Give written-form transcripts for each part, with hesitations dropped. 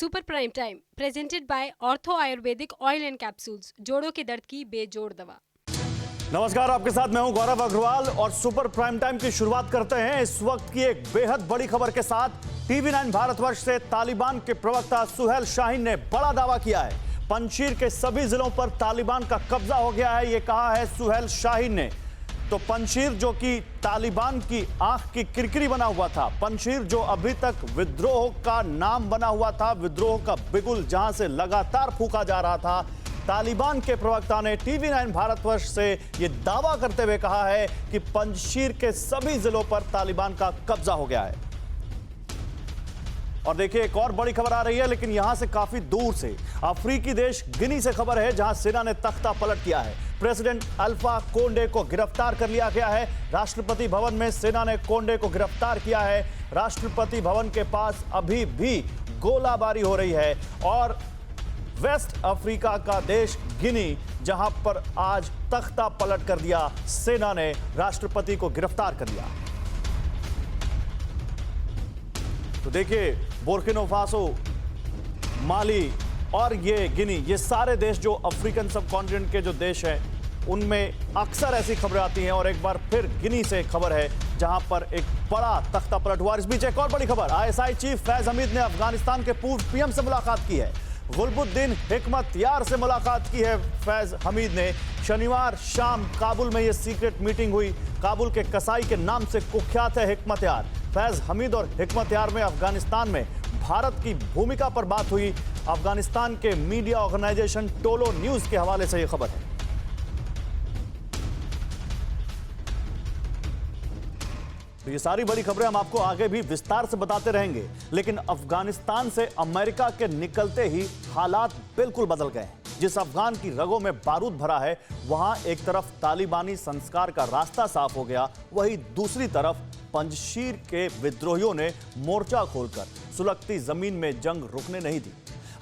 Super prime time presented by ortho Ayurvedic oil and capsules, जोड़ों के दर्द की बेजोड़ दवा। नमस्कार, आपके साथ मैं हूं गौरव अग्रवाल और सुपर प्राइम टाइम की शुरुआत करते हैं इस वक्त की एक बेहद बड़ी खबर के साथ। TV9 भारतवर्ष से तालिबान के प्रवक्ता सुहेल शाहीन ने बड़ा दावा किया है। पंजशीर के सभी जिलों पर तालिबान का कब्जा हो गया है, यह कहा है सुहेल शाहीन ने। तो पंजशीर जो कि तालिबान की आंख की किरकिरी बना हुआ था, पंजशीर जो अभी तक विद्रोह का नाम बना हुआ था, विद्रोह का बिगुल जहां से लगातार फूंका जा रहा था, तालिबान के प्रवक्ता ने TV9 भारतवर्ष से यह दावा करते हुए कहा है कि पंजशीर के सभी जिलों पर तालिबान का कब्जा हो गया है। और देखिए, एक और बड़ी खबर आ रही है, लेकिन यहां से काफी दूर से अफ्रीकी देश गिनी से खबर है, जहां सेना ने तख्ता पलट किया है। प्रेसिडेंट अल्फा कोंडे को गिरफ्तार कर लिया गया है। राष्ट्रपति भवन में सेना ने कोंडे को गिरफ्तार किया है। राष्ट्रपति भवन के पास अभी भी गोलाबारी हो रही है और वेस्ट अफ्रीका का देश गिनी, जहां पर आज तख्ता पलट कर दिया, सेना ने राष्ट्रपति को गिरफ्तार कर लिया। तो देखिए, बुर्किना फासो, माली और ये गिनी, ये सारे देश जो अफ्रीकन सब कॉन्टिनेंट के जो देश हैं, उनमें अक्सर ऐसी खबरें आती हैं। और एक बार फिर गिनी से खबर है, जहां पर एक बड़ा तख्ता पलट हुआ। इस बीच एक और बड़ी खबर, ISI चीफ फैज हमीद ने अफगानिस्तान के पूर्व PM से मुलाकात की है। गुलबुद्दीन हिकमत यार से मुलाकात की है फैज हमीद ने। शनिवार शाम काबुल में यह सीक्रेट मीटिंग हुई। काबुल के कसाई के नाम से कुख्यात है हिकमत यार। फैज हमीद और हिकमत यार में अफगानिस्तान में भारत की भूमिका पर बात हुई। अफगानिस्तान के मीडिया ऑर्गेनाइजेशन टोलो न्यूज के हवाले से यह खबर है। तो ये सारी बड़ी खबरें हम आपको आगे भी विस्तार से बताते रहेंगे, लेकिन अफगानिस्तान से अमेरिका के निकलते ही हालात बिल्कुल बदल गए हैं। जिस अफगान की रगों में बारूद भरा है, वहां एक तरफ तालिबानी संस्कार का रास्ता साफ हो गया, वहीं दूसरी तरफ पंजशीर के विद्रोहियों ने मोर्चा खोलकर सुलगती जमीन में जंग रुकने नहीं दी।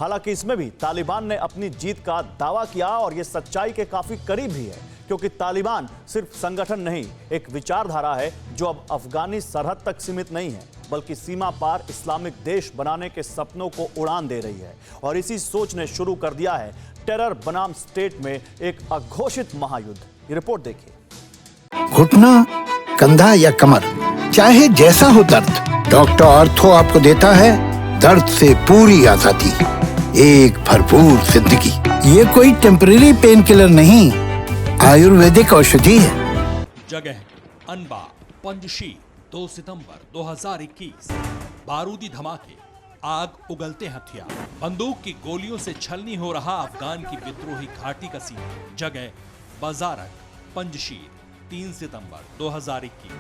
हालांकि इसमें भी तालिबान ने अपनी जीत का दावा किया और यह सच्चाई के काफी करीब भी है, क्योंकि तालिबान सिर्फ संगठन नहीं, एक विचारधारा है जो अब अफगानी सरहद तक सीमित नहीं है, बल्कि सीमा पार इस्लामिक देश बनाने के सपनों को उड़ान दे रही है। और इसी सोच ने शुरू कर दिया है टेरर बनाम स्टेट में एक अघोषित महायुद्ध। ये रिपोर्ट देखिए। घुटना, कंधा या कमर, चाहे जैसा हो दर्द, डॉक्टर ऑर्थो आपको देता है दर्द से पूरी आजादी, एक भरपूर जिंदगी। ये कोई टेम्परेरी पेन किलर नहीं, आयुर्वेदिक औषधि है। जगह अनबा, पंजशीर, 2 सितंबर 2021। बारूदी धमाके, आग, उगलते हथियार, बंदूक की गोलियों से छलनी हो रहा अफगान की विद्रोही घाटी का सीन। जगह बाजारक, पंजशीर, 3 सितंबर 2021।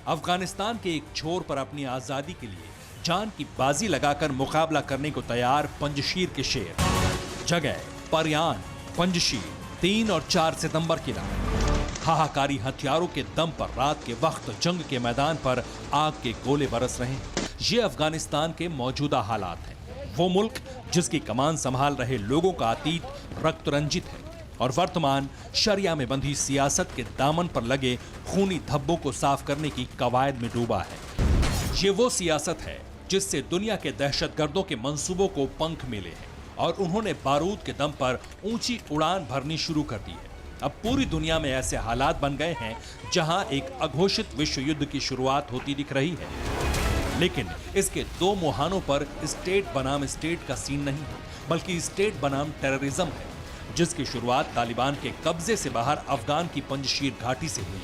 अफगानिस्तान के एक छोर पर अपनी आजादी के लिए जान की बाजी लगाकर मुकाबला करने को तैयार पंजशीर के शेर। जगह परयान, पंजशीर, 3 और 4 सितंबर की रात। हाहाकारी हथियारों के दम पर रात के वक्त जंग के मैदान पर आग के गोले बरस रहे हैं। ये अफगानिस्तान के मौजूदा हालात हैं। वो मुल्क जिसकी कमान संभाल रहे लोगों का अतीत रक्त रंजित है और वर्तमान शरिया में बंधी सियासत के दामन पर लगे खूनी धब्बों को साफ करने की कवायद में डूबा है। ये वो सियासत है जिससे दुनिया के दहशतगर्दों के मंसूबों को पंख मिले हैं और उन्होंने बारूद के दम पर ऊंची उड़ान भरनी शुरू कर दी है। अब पूरी दुनिया में ऐसे हालात बन गए हैं जहां एक अघोषित विश्व युद्ध की शुरुआत होती दिख रही है। लेकिन इसके 2 मुहानों पर स्टेट बनाम स्टेट का सीन नहीं है, बल्कि स्टेट बनाम टेररिज्म है, जिसकी शुरुआत तालिबान के कब्जे से बाहर अफगान की पंजशीर घाटी से हुई।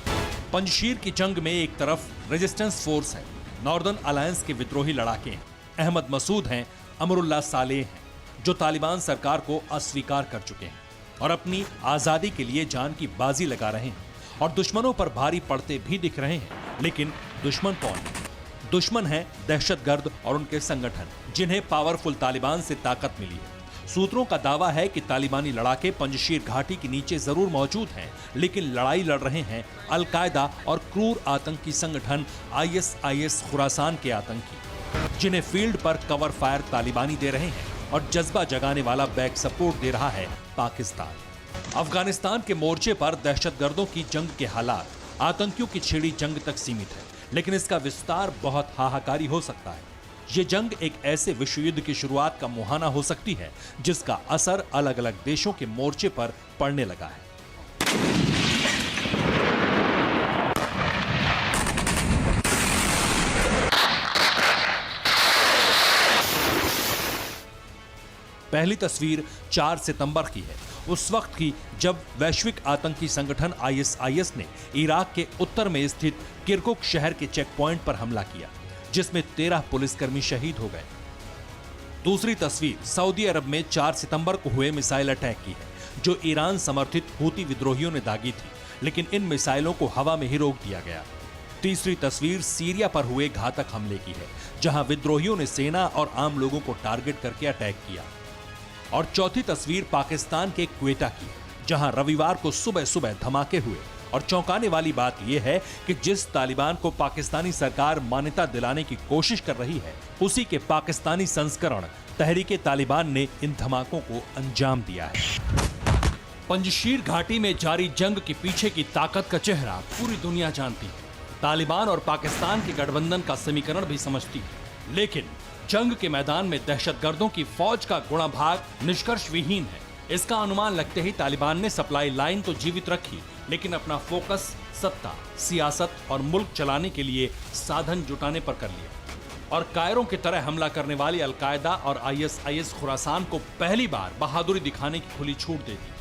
पंजशीर की जंग में एक तरफ रेजिस्टेंस फोर्स है, नॉर्दर्न अलायंस के विद्रोही लड़ाके हैं, अहमद मसूद हैं, अमरुल्लाह सालेह हैं, जो तालिबान सरकार को अस्वीकार कर चुके हैं और अपनी आजादी के लिए जान की बाजी लगा रहे हैं और दुश्मनों पर भारी पड़ते भी दिख रहे हैं। लेकिन दुश्मन कौन है? दुश्मन है दहशतगर्द और उनके संगठन, जिन्हें पावरफुल तालिबान से ताकत मिली है। सूत्रों का दावा है कि तालिबानी लड़ाके पंजशीर घाटी के नीचे जरूर मौजूद हैं, लेकिन लड़ाई लड़ रहे हैं अल-कायदा और क्रूर आतंकी संगठन ISIS खुरासान के आतंकी, जिन्हें फील्ड पर कवर फायर तालिबानी दे रहे हैं और जज्बा जगाने वाला बैक सपोर्ट दे रहा है पाकिस्तान। अफगानिस्तान के मोर्चे पर दहशतगर्दों की जंग के हालात आतंकियों की छिड़ी जंग तक सीमित है, लेकिन इसका विस्तार बहुत हाहाकारी हो सकता है। ये जंग एक ऐसे विश्व युद्ध की शुरुआत का मुहाना हो सकती है जिसका असर अलग अलग देशों के मोर्चे पर पड़ने लगा है। पहली तस्वीर 4 सितंबर की है, उस वक्त की जब वैश्विक आतंकी संगठन आईएसआईएस ने इराक के उत्तर में स्थित किरकुक शहर के चेक पॉइंट पर हमला किया, जिसमें 13 पुलिसकर्मी शहीद हो गए। दूसरी तस्वीर सऊदी अरब में 4 सितंबर को हुए मिसाइल अटैक की है, जो ईरान समर्थित हूती विद्रोहियों ने दागी थी, लेकिन इन मिसाइलों को हवा में ही रोक दिया गया। तीसरी तस्वीर सीरिया पर हुए घातक हमले की है, जहां विद्रोहियों ने सेना और आम लोगों को टारगेट करके अटैक किया। और चौथी तस्वीर पाकिस्तान के क्वेटा की है, जहां रविवार को सुबह सुबह धमाके हुए। और चौंकाने वाली बात यह है कि जिस तालिबान को पाकिस्तानी सरकार मान्यता दिलाने की कोशिश कर रही है, उसी के पाकिस्तानी संस्करण तहरीके तालिबान ने इन धमाकों को अंजाम दिया है। पंजशीर घाटी में जारी जंग के पीछे की ताकत का चेहरा पूरी दुनिया जानती है। तालिबान और पाकिस्तान के गठबंधन का समीकरण भी समझती है, लेकिन जंग के मैदान में दहशतगर्दों की फौज का गुणा भाग निष्कर्ष विहीन है। इसका अनुमान लगते ही तालिबान ने सप्लाई लाइन तो जीवित रखी, लेकिन अपना फोकस सत्ता, सियासत और मुल्क चलाने के लिए साधन जुटाने पर कर लिया। और कायरों की तरह हमला करने वाली अलकायदा और आईएसआईएस खुरासान को पहली बार बहादुरी दिखाने की खुली छूट दे दी।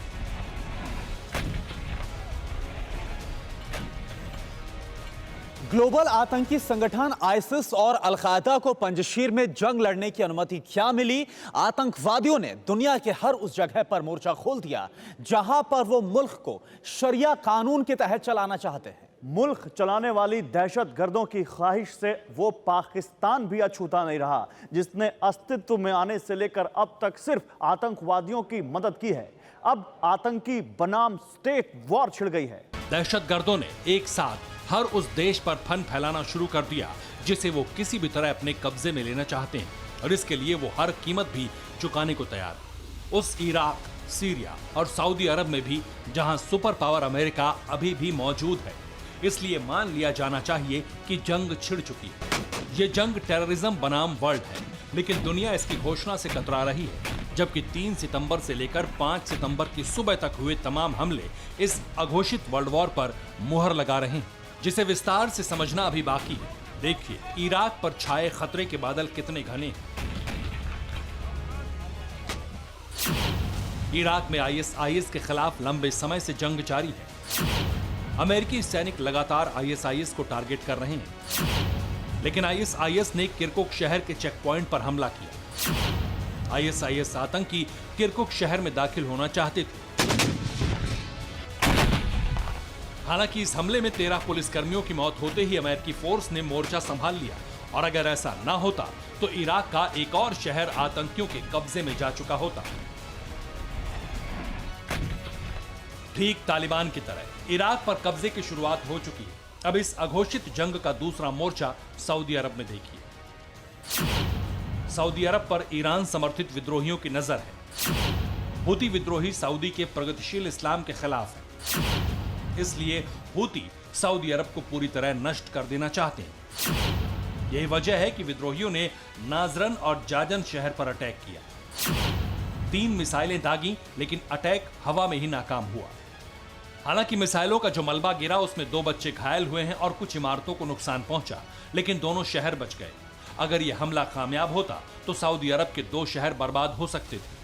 ग्लोबल आतंकी संगठन आईसिस और अल-कायदा को पंजशीर में जंग लड़ने की अनुमति क्या मिली? आतंकवादियों ने दुनिया के हर उस जगह पर मोर्चा खोल दिया जहां पर वो मुल्क को शरिया कानून के तहत चलाना चाहते हैं। मुल्क चलाने वाली दहशतगर्दों की ख्वाहिश से वो पाकिस्तान भी अछूता नहीं रहा, जिसने अस्तित्व में आने से लेकर अब तक सिर्फ आतंकवादियों की मदद की है। अब आतंकी बनाम स्टेट वॉर छिड़ गई है। दहशतगर्दों ने एक साथ हर उस देश पर फन फैलाना शुरू कर दिया जिसे वो किसी भी तरह अपने कब्जे में लेना चाहते हैं, और इसके लिए वो हर कीमत भी चुकाने को तैयार। उस इराक, सीरिया और सऊदी अरब में भी जहां सुपर पावर अमेरिका अभी भी मौजूद है, इसलिए मान लिया जाना चाहिए कि जंग छिड़ चुकी है। ये जंग टेररिज्म बनाम वर्ल्ड है, लेकिन दुनिया इसकी घोषणा से कतरा रही है, जबकि 3 सितंबर से लेकर 5 सितंबर की सुबह तक हुए तमाम हमले इस अघोषित वर्ल्ड वॉर पर मुहर लगा रहे हैं, जिसे विस्तार से समझना अभी बाकी है। देखिए इराक पर छाए खतरे के बादल कितने घने हैं। इराक में आईएसआईएस के खिलाफ लंबे समय से जंग जारी है। अमेरिकी सैनिक लगातार आईएसआईएस को टारगेट कर रहे हैं, लेकिन आईएसआईएस ने किरकुक शहर के चेक पॉइंट पर हमला किया। आईएसआईएस आतंकी किरकुक शहर में दाखिल होना चाहते थे। हालांकि इस हमले में 13 पुलिसकर्मियों की मौत होते ही अमेरिकी फोर्स ने मोर्चा संभाल लिया, और अगर ऐसा ना होता तो इराक का एक और शहर आतंकियों के कब्जे में जा चुका होता। ठीक तालिबान की तरह इराक पर कब्जे की शुरुआत हो चुकी है। अब इस अघोषित जंग का दूसरा मोर्चा सऊदी अरब में देखिए। सऊदी अरब पर ईरान समर्थित विद्रोहियों की नजर है। हूती विद्रोही सऊदी के प्रगतिशील इस्लाम के खिलाफ है, इसलिए हूती सऊदी अरब को पूरी तरह नष्ट कर देना चाहते हैं। यही वजह है कि विद्रोहियों ने नाजरन और जाजन शहर पर अटैक किया। 3 मिसाइलें दागी, लेकिन अटैक हवा में ही नाकाम हुआ। हालांकि मिसाइलों का जो मलबा गिरा उसमें 2 बच्चे घायल हुए हैं और कुछ इमारतों को नुकसान पहुंचा, लेकिन दोनों शहर बच गए। अगर यह हमला कामयाब होता तो सऊदी अरब के 2 शहर बर्बाद हो सकते थे।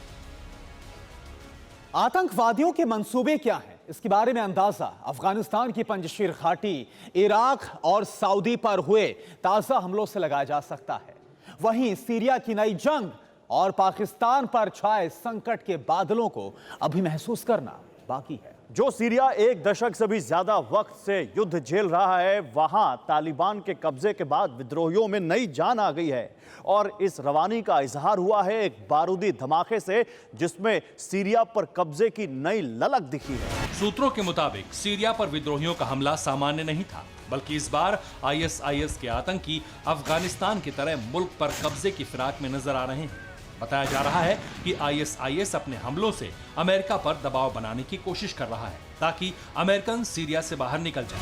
आतंकवादियों के मंसूबे क्या हैं, इसके बारे में अंदाजा अफगानिस्तान की पंजशीर घाटी, इराक और सऊदी पर हुए ताजा हमलों से लगाया जा सकता है। वहीं सीरिया की नई जंग और पाकिस्तान पर छाए संकट के बादलों को अभी महसूस करना बाकी है। जो सीरिया 1 दशक से भी ज्यादा वक्त से युद्ध झेल रहा है, वहां तालिबान के कब्जे के बाद विद्रोहियों में नई जान आ गई है, और इस रवानी का इजहार हुआ है एक बारूदी धमाके से, जिसमें सीरिया पर कब्जे की नई ललक दिखी है। सूत्रों के मुताबिक सीरिया पर विद्रोहियों का हमला सामान्य नहीं था, बल्कि इस बार आईएसआईएस के आतंकी अफगानिस्तान की तरह मुल्क पर कब्जे की फिराक में नजर आ रहे हैं। बताया जा रहा है कि आईएसआईएस अपने हमलों से अमेरिका पर दबाव बनाने की कोशिश कर रहा है, ताकि अमेरिकन सीरिया से बाहर निकल जाए।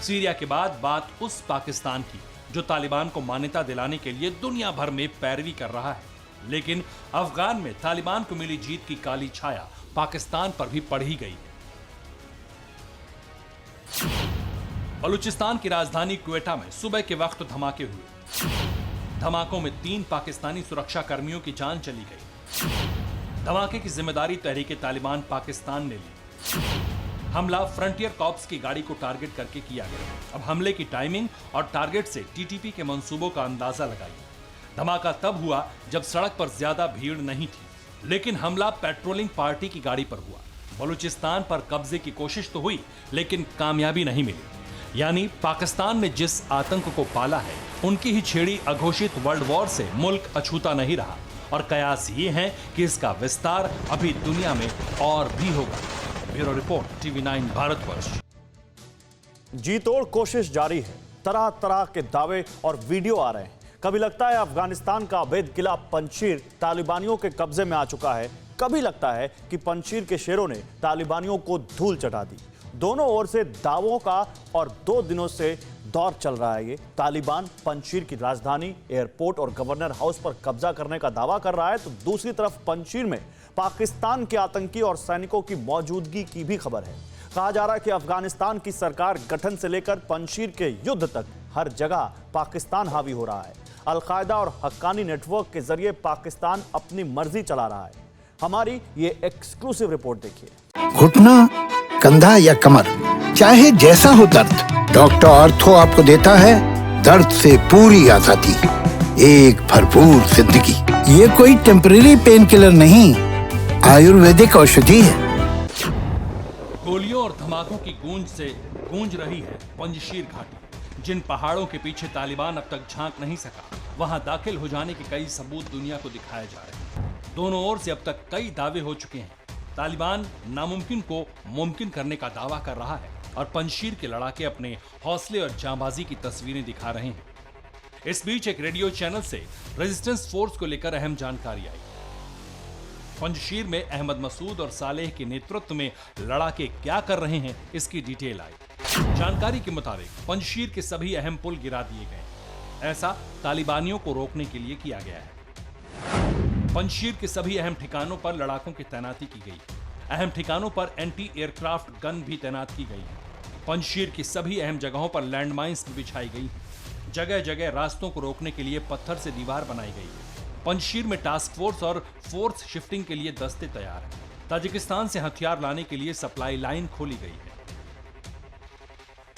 सीरिया के बाद बात उस पाकिस्तान की जो तालिबान को मान्यता दिलाने के लिए दुनिया भर में पैरवी कर रहा है। लेकिन अफगान में तालिबान को मिली जीत की काली छाया पाकिस्तान पर भी पड़ ही गई। बलूचिस्तान की राजधानी क्वेटा में सुबह के वक्त धमाके हुए। धमाकों में 3 पाकिस्तानी सुरक्षा कर्मियों की जान चली गई। धमाके की जिम्मेदारी तहरीके तालिबान पाकिस्तान ने ली। हमला फ्रंटियर कॉर्प्स की गाड़ी को टारगेट करके किया गया। अब हमले की टाइमिंग और टारगेट से टीटीपी के मंसूबों का अंदाजा लगाइए। धमाका तब हुआ जब सड़क पर ज्यादा भीड़ नहीं थी, लेकिन हमला पेट्रोलिंग पार्टी की गाड़ी पर हुआ। बलूचिस्तान पर कब्जे की कोशिश तो हुई, लेकिन कामयाबी नहीं मिली। यानी पाकिस्तान ने जिस आतंक को पाला है, उनकी ही छेड़ी अघोषित वर्ल्ड वॉर से मुल्क अछूता नहीं रहा। और कयास ये है कि इसका विस्तार अभी दुनिया में और भी होगा। Bureau report, TV9 Bharatvarsh. जी तोड़ कोशिश जारी है। तरह तरह के दावे और वीडियो आ रहे हैं। कभी लगता है अफगानिस्तान का अवैध किला पंजशीर तालिबानियों के कब्जे में आ चुका है, कभी लगता है कि पंजशीर के शेरों ने तालिबानियों को धूल चटा दी। दोनों ओर से दावों का और 2 दिनों से दौर चल रहा है। ये तालिबान पंजशीर की राजधानी, एयरपोर्ट और गवर्नर हाउस पर कब्जा करने का दावा कर रहा है, तो दूसरी तरफ पंजशीर में पाकिस्तान के आतंकी और सैनिकों की मौजूदगी की भी खबर है। कहा जा रहा है कि अफगानिस्तान की सरकार गठन से लेकर पंजशीर के युद्ध तक हर जगह पाकिस्तान हावी हो रहा है। अल-कायदा और हक्कानी नेटवर्क के जरिए पाकिस्तान अपनी मर्जी चला रहा है। हमारी ये एक्सक्लूसिव रिपोर्ट देखिए। घुटना, कंधा या कमर, चाहे जैसा हो दर्द, डॉक्टर ऑर्थो आपको देता है दर्द से पूरी आजादी, एक भरपूर जिंदगी। ये कोई टेम्परेरी पेन किलर नहीं, आयुर्वेदिक औषधि है। गोलियों और धमाकों की गूंज से गूंज रही है पंजशीर घाटी। जिन पहाड़ों के पीछे तालिबान अब तक झांक नहीं सका, वहां दाखिल हो जाने के कई सबूत दुनिया को दिखाए जा रहे हैं। दोनों ओर से अब तक कई दावे हो चुके हैं। तालिबान नामुमकिन को मुमकिन करने का दावा कर रहा है और पंजशीर के लड़ाके अपने हौसले और जांबाजी की तस्वीरें दिखा रहे हैं। इस बीच एक रेडियो चैनल से रेजिस्टेंस फोर्स को लेकर अहम जानकारी आई। पंजशीर में अहमद मसूद और सालेह के नेतृत्व में लड़ाके क्या कर रहे हैं, इसकी डिटेल आई। जानकारी के मुताबिक पंजशीर के सभी अहम पुल गिरा दिए गए। ऐसा तालिबानियों को रोकने के लिए किया गया है। पंजशीर के सभी अहम ठिकानों पर लड़ाकों की तैनाती की गई। अहम ठिकानों पर एंटी एयरक्राफ्ट गन भी तैनात की गई है। पंजशीर की सभी अहम जगहों पर लैंडमाइंस भी बिछाई गई। जगह जगह रास्तों को रोकने के लिए पत्थर से दीवार बनाई गई है। पंजशीर में टास्क फोर्स और फोर्स शिफ्टिंग के लिए दस्ते तैयार हैं। ताजिकिस्तान से हथियार लाने के लिए सप्लाई लाइन खोली गई है।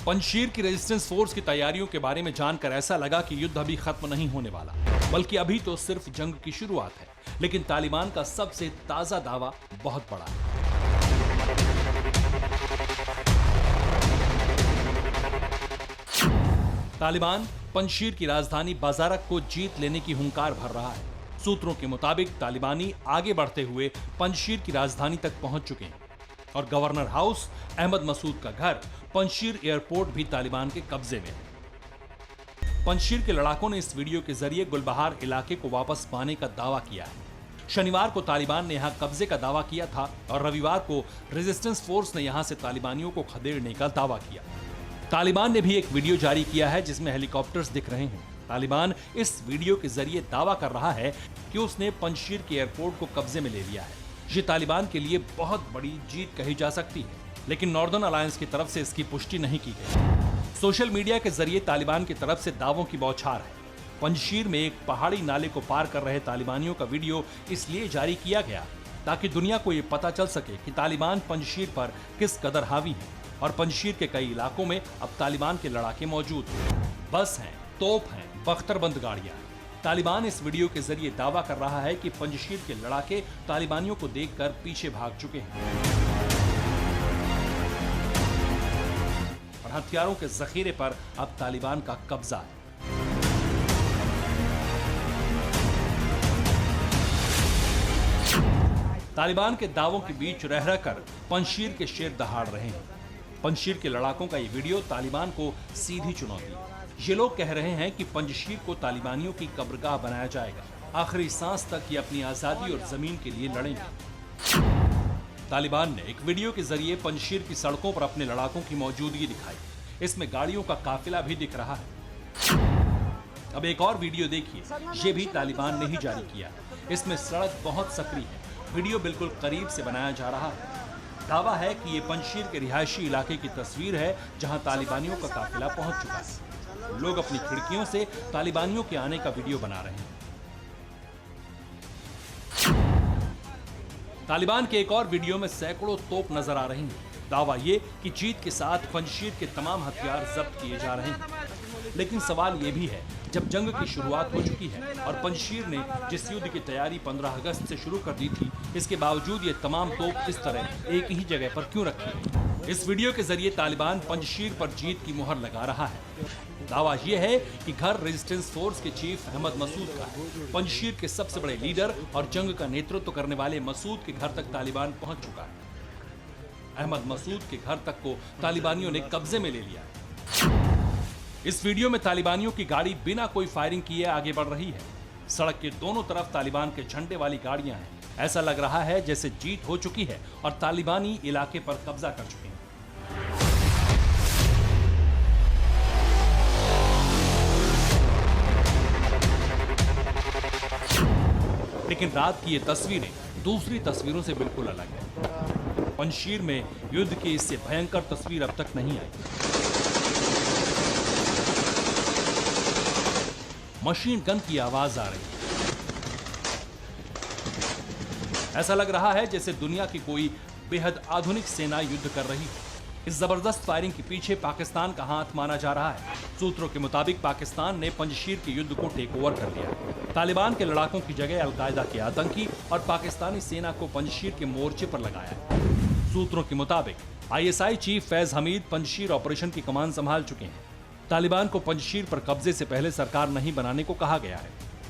पंजशीर की रेजिस्टेंस फोर्स की तैयारियों के बारे में जानकर ऐसा लगा कि युद्ध अभी खत्म नहीं होने वाला, बल्कि अभी तो सिर्फ जंग की शुरुआत है। लेकिन तालिबान का सबसे ताजा दावा बहुत बड़ा है। तालिबान पंजशीर की राजधानी बाजारक को जीत लेने की हुंकार भर रहा है। सूत्रों के मुताबिक तालिबानी आगे बढ़ते हुए पंजशीर की राजधानी तक पहुंच चुके हैं और गवर्नर हाउस, अहमद मसूद का घर, पंजशीर एयरपोर्ट भी तालिबान के कब्जे में है। पंजशीर के लड़ाकों ने इस वीडियो के जरिए गुलबहार इलाके को वापस पाने का दावा किया है। शनिवार को तालिबान ने यहां कब्जे का दावा किया था और रविवार को रेजिस्टेंस फोर्स ने यहां से तालिबानियों को खदेड़ने का दावा किया। तालिबान ने भी एक वीडियो जारी किया है जिसमें हेलीकॉप्टर्स दिख रहे हैं। तालिबान इस वीडियो के जरिए दावा कर रहा है कि उसने पंजशीर के एयरपोर्ट को कब्जे में ले लिया है। ये तालिबान के लिए बहुत बड़ी जीत कही जा सकती है, लेकिन नॉर्दर्न अलायंस की तरफ से इसकी पुष्टि नहीं की गई। सोशल मीडिया के जरिए तालिबान की तरफ से दावों की बौछार है। पंजशीर में एक पहाड़ी नाले को पार कर रहे तालिबानियों का वीडियो इसलिए जारी किया गया ताकि दुनिया को यह पता चल सके कि तालिबान पंजशीर पर किस कदर हावी है और पंजशीर के कई इलाकों में अब तालिबान के लड़ाके मौजूद हैं। बस हैं, तोप हैं, बख्तरबंद गाड़ियां। तालिबान इस वीडियो के जरिए दावा कर रहा है कि पंजशीर के लड़ाके तालिबानियों को देखकर पीछे भाग चुके हैं और हथियारों के जखीरे पर अब तालिबान का कब्जा है। तालिबान के दावों के बीच रह रहकर पंजशीर के शेर दहाड़ रहे हैं। पंजशीर के लड़ाकों का ये वीडियो तालिबान को सीधी चुनौती। ये लोग कह रहे हैं कि पंजशीर को तालिबानियों की कब्रगाह बनाया जाएगा। आखिरी सांस तक ये अपनी आजादी और जमीन के लिए लड़ेंगे। तालिबान ने एक वीडियो के जरिए पंजशीर की सड़कों पर अपने लड़ाकों की मौजूदगी दिखाई। इसमें गाड़ियों का काफिला भी दिख रहा है। अब एक और वीडियो देखिए, ये भी तालिबान ने ही जारी किया। इसमें सड़क बहुत सक्रिय है, वीडियो बिल्कुल करीब से बनाया जा रहा है। दावा है कि ये पंजशीर के रिहायशी इलाके की तस्वीर है जहां तालिबानियों का काफिला पहुंच चुका है। लोग अपनी खिड़कियों से तालिबानियों के आने का वीडियो बना रहे हैं। तालिबान के एक और वीडियो में सैकड़ों तोप नजर आ रही हैं। दावा ये कि जीत के साथ पंजशीर के तमाम हथियार जब्त किए जा रहे हैं। लेकिन सवाल ये भी है, जब जंग की शुरुआत हो चुकी है और पंजशीर ने जिस युद्ध की तैयारी 15 अगस्त से शुरू कर दी थी, इसके बावजूद ये तमाम तोप इस तरह एक ही जगह पर क्यों रखी है? इस वीडियो के जरिए तालिबान पंजशीर पर जीत की मुहर लगा रहा है। दावा यह है कि घर रेजिस्टेंस फोर्स के चीफ अहमद मसूद का है। पंजशीर के सबसे बड़े लीडर और जंग का नेतृत्व करने वाले मसूद के घर तक तालिबान पहुंच चुका है। अहमद मसूद के घर तक को तालिबानियों ने कब्जे में ले लिया है। इस वीडियो में तालिबानियों की गाड़ी बिना कोई फायरिंग किए आगे बढ़ रही है। सड़क के दोनों तरफ तालिबान के झंडे वाली गाड़ियां हैं। ऐसा लग रहा है जैसे जीत हो चुकी है और तालिबानी इलाके पर कब्जा कर चुके हैं। लेकिन रात की ये तस्वीरें दूसरी तस्वीरों से बिल्कुल अलग है। पंजशीर में युद्ध की इससे भयंकर तस्वीर अब तक नहीं आई। मशीन गन की आवाज आ रही है। ऐसा लग रहा है जैसे दुनिया की कोई बेहद आधुनिक सेना युद्ध कर रही है। इस जबरदस्त फायरिंग के पीछे पाकिस्तान का हाथ माना जा रहा है। सूत्रों के मुताबिक पाकिस्तान ने पंजशीर के युद्ध को टेक ओवर कर लिया। तालिबान के लड़ाकों की जगह अलकायदा के आतंकी और पाकिस्तानी सेना को पंजशीर के मोर्चे पर लगाया। सूत्रों के मुताबिक ISI chief Faiz Hamid Panjshir operation की कमान संभाल चुके हैं। तालिबान को पंजशीर पर कब्जे से पहले सरकार नहीं बनाने को कहा गया है।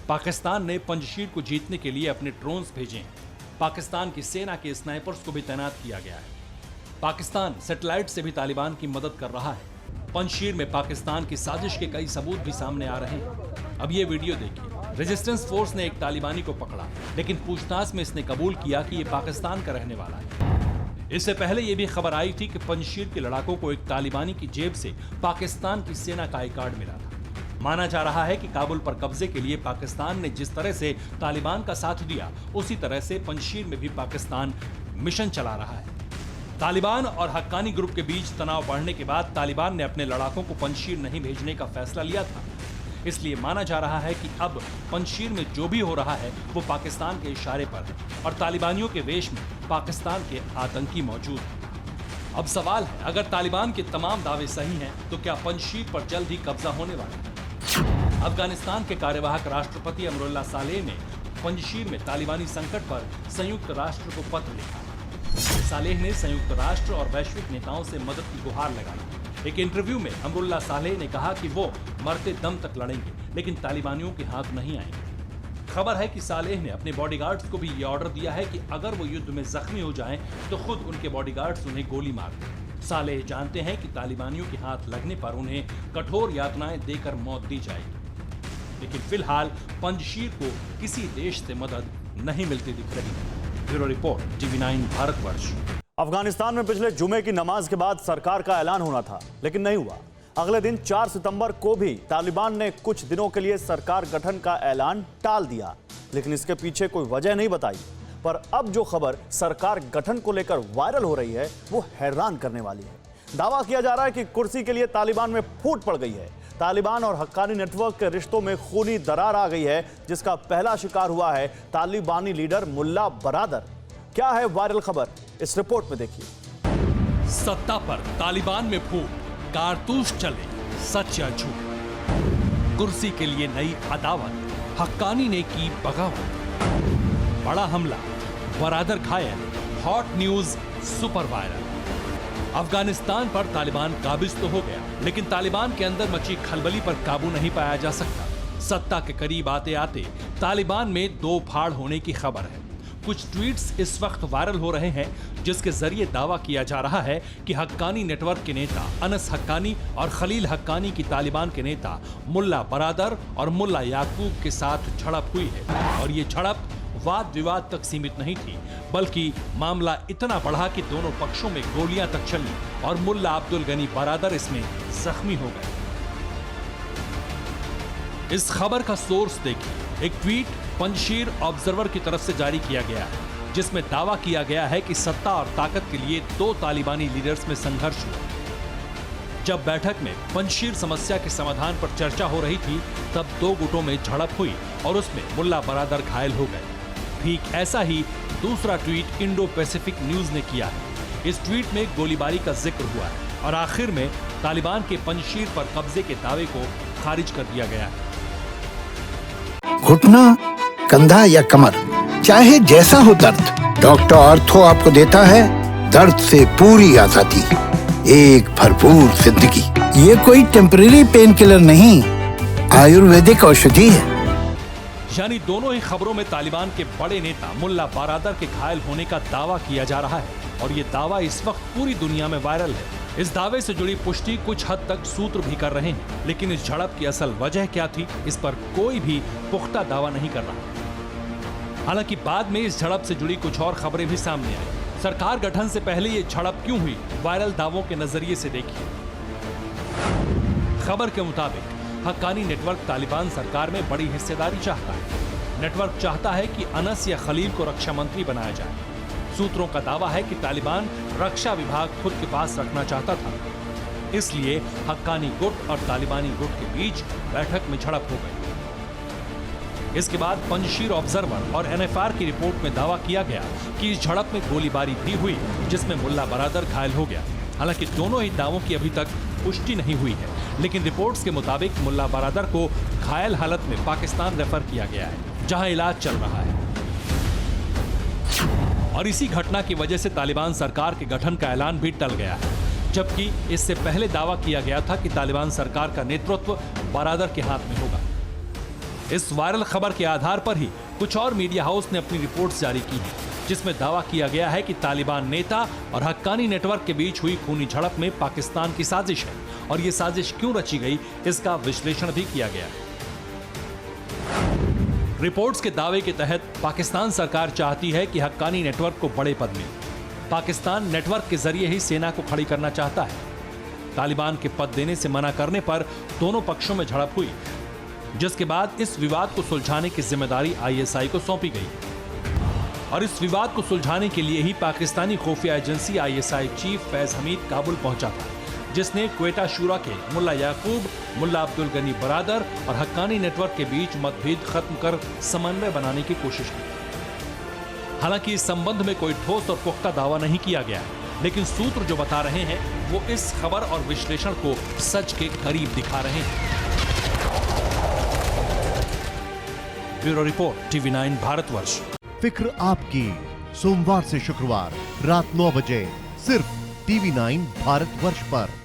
पाकिस्तान ने पंजशीर को जीतने के लिए अपने ड्रोन्स भेजे हैं। पाकिस्तान की सेना के स्नाइपर्स को भी तैनात किया गया है। पाकिस्तान सैटेलाइट से भी तालिबान की मदद कर रहा है। पंजशीर में पाकिस्तान की साजिश के कई सबूत भी सामने आ रहे हैं। अब ये वीडियो देखिए। रेजिस्टेंस फोर्स ने एक तालिबानी को पकड़ा, लेकिन पूछताछ में इसने कबूल किया कि ये पाकिस्तान का रहने वाला है। इससे पहले ये भी खबर आई थी कि पंजशीर के लड़ाकों को एक तालिबानी की जेब से पाकिस्तान की सेना का आई कार्ड मिला था। माना जा रहा है कि काबुल पर कब्जे के लिए पाकिस्तान ने जिस तरह से तालिबान का साथ दिया, उसी तरह से पंजशीर में भी पाकिस्तान मिशन चला रहा है। तालिबान और हक्कानी ग्रुप के बीच तनाव बढ़ने के बाद तालिबान ने अपने लड़ाकों को पंजशीर नहीं भेजने का फैसला लिया था। इसलिए माना जा रहा है कि अब पंजशीर में जो भी हो रहा है वो पाकिस्तान के इशारे पर है और तालिबानियों के वेश में पाकिस्तान के आतंकी मौजूद हैं। अब सवाल है, अगर तालिबान के तमाम दावे सही हैं तो क्या पंजशीर पर जल्द ही कब्जा होने वाला है? अफगानिस्तान के कार्यवाहक राष्ट्रपति अमरुल्लाह सालेह ने पंजशीर में तालिबानी संकट पर संयुक्त राष्ट्र को पत्र लिखा। सालेह ने संयुक्त राष्ट्र और वैश्विक नेताओं से मदद की गुहार लगाई। एक इंटरव्यू में अमरुल्लाह सालेह ने कहा कि वो मरते दम तक लड़ेंगे, लेकिन तालिबानियों के हाथ नहीं आएंगे। खबर है कि सालेह ने अपने बॉडीगार्ड्स को भी ये ऑर्डर दिया है कि अगर वो युद्ध में जख्मी हो जाएं तो खुद उनके बॉडीगार्ड्स उन्हें गोली मार दें। सालेह जानते हैं कि तालिबानियों के हाथ लगने पर उन्हें कठोर यातनाएं देकर मौत दी जाएगी। लेकिन फिलहाल पंजशीर को किसी देश से मदद नहीं मिलती दिख रही है। Bureau report, TV9 Bharatvarsh. Afghanistan में पिछले जुमे की नमाज के बाद सरकार का ऐलान होना था, लेकिन नहीं हुआ। अगले दिन 4 सितंबर को भी तालिबान ने कुछ दिनों के लिए सरकार गठन का ऐलान टाल दिया, लेकिन इसके पीछे कोई वजह नहीं बताई। पर अब जो खबर सरकार गठन को लेकर वायरल हो रही है वो हैरान करने वाली है। दावा किया जा रहा है कि कुर्सी के लिए तालिबान में फूट पड़ गई है। तालिबान और हक्कानी नेटवर्क के रिश्तों में खूनी दरार आ गई है, जिसका पहला शिकार हुआ है तालिबानी लीडर मुल्ला बरादर। क्या है वायरल खबर, इस रिपोर्ट में देखिए। सत्ता पर तालिबान में फूट, कारतूस चले, सच या झूठ। कुर्सी के लिए नई अदावत, हक्कानी ने की बगावत। बड़ा हमला, बरादर घायल, hot news super viral. Afghanistan पर तालिबान काबिज तो हो गया, लेकिन तालिबान के अंदर मची खलबली पर काबू नहीं पाया जा सकता। सत्ता के करीब आते आते तालिबान में दो फाड़ होने की खबर है। कुछ ट्वीट्स इस वक्त वायरल हो रहे हैं, जिसके जरिए दावा किया जा रहा है कि हक्कानी नेटवर्क के नेता अनस हक्कानी और खलील हक्कानी की तालिबान के नेता मुल्ला बरादर और मुल्ला याकूब के साथ झड़प हुई है। और ये झड़प वाद विवाद तक सीमित नहीं थी, बल्कि मामला इतना बढ़ा कि दोनों पक्षों में गोलियां तक चली और मुल्ला अब्दुल गनी बरादर इसमें जख्मी हो गए। इस खबर का सोर्स देखिए। एक ट्वीट पंजशीर ऑब्जर्वर की तरफ से जारी किया गया है, जिसमें दावा किया गया है कि सत्ता और ताकत के लिए 2 तालिबानी लीडर्स में संघर्ष हुआ। जब बैठक में पंजशीर समस्या के समाधान पर चर्चा हो रही थी, तब 2 गुटों में झड़प हुई और उसमें मुल्ला बरादर घायल हो गए। ठीक ऐसा ही दूसरा ट्वीट इंडो पैसिफिक न्यूज ने किया है। इस ट्वीट में गोलीबारी का जिक्र हुआ है और आखिर में तालिबान के पंजशीर पर कब्जे के दावे को खारिज कर दिया गया है। घुटना, कंधा या कमर, चाहे जैसा हो दर्द, डॉक्टर ऑर्थो आपको देता है दर्द से पूरी आजादी, एक भरपूर जिंदगी। ये कोई टेम्परेरी पेन किलर नहीं, आयुर्वेदिक औषधि है। यानी दोनों ही खबरों में तालिबान के बड़े नेता मुल्ला बरादर के घायल होने का दावा किया जा रहा है और ये दावा इस वक्त पूरी दुनिया में वायरल है। इस दावे से जुड़ी पुष्टि कुछ हद तक सूत्र भी कर रहे हैं, लेकिन इस झड़प की असल वजह क्या थी, इस पर कोई भी पुख्ता दावा नहीं कर रहा। हालांकि बाद में इस झड़प से जुड़ी कुछ और खबरें भी सामने आई। सरकार गठन से पहले ये झड़प क्यों हुई, वायरल दावों के नजरिए से देखिए। खबर के मुताबिक हक्कानी नेटवर्क तालिबान सरकार में बड़ी हिस्सेदारी चाहता है। नेटवर्क चाहता है कि अनस या खलील को रक्षा मंत्री बनाया जाए। सूत्रों का दावा है कि तालिबान रक्षा विभाग खुद के पास रखना चाहता था, इसलिए हक्कानी गुट और तालिबानी गुट के बीच बैठक में झड़प हो गई। इसके बाद पंजशीर ऑब्जर्वर और एनएफआर की रिपोर्ट में दावा किया गया कि इस झड़प में गोलीबारी भी हुई, जिसमें मुल्ला बरादर घायल हो गया। हालांकि दोनों ही दावों की अभी तक पुष्टि नहीं हुई है, लेकिन रिपोर्ट्स के मुताबिक मुल्ला बरादर को घायल हालत में पाकिस्तान रेफर किया गया है, जहां इलाज चल रहा है। और इसी घटना की वजह से तालिबान सरकार के गठन का ऐलान भी टल गया है, जबकि इससे पहले दावा किया गया था कि तालिबान सरकार का नेतृत्व बरादर के हाथ में होगा। इस वायरल खबर के आधार पर ही कुछ और मीडिया हाउस ने अपनी रिपोर्ट्स जारी की है, जिसमें दावा किया गया है कि तालिबान नेता और हक्कानी नेटवर्क के बीच हुई खूनी झड़प में पाकिस्तान की साजिश है और ये साजिश क्यों रची गई, इसका विश्लेषण भी किया गया है। रिपोर्ट्स के दावे के तहत पाकिस्तान सरकार चाहती है कि हक्कानी नेटवर्क को बड़े पद मिले। पाकिस्तान नेटवर्क के जरिए ही सेना को खड़ी करना चाहता है। तालिबान के पद देने से मना करने पर दोनों पक्षों में झड़प हुई, जिसके बाद इस विवाद को सुलझाने की जिम्मेदारी आईएसआई को सौंपी गई। और इस विवाद को सुलझाने के लिए ही पाकिस्तानी खुफिया agency ISI chief Faiz Hamid Kabul पहुंचा था, जिसने क्वेटा शूरा के मुल्ला याकूब, मुल्ला अब्दुल गनी बरादर और हक्कानी नेटवर्क के बीच मतभेद खत्म कर समन्वय बनाने की कोशिश की। हालांकि इस संबंध में कोई ठोस और पुख्ता दावा नहीं किया गया है, लेकिन सूत्र जो बता रहे हैं वो इस खबर और विश्लेषण को सच के करीब दिखा रहे हैं। Bureau report, TV9 Bharatvarsh. फिक्र आपकी, सोमवार से शुक्रवार रात 9 बजे सिर्फ TV9 भारतवर्ष पर।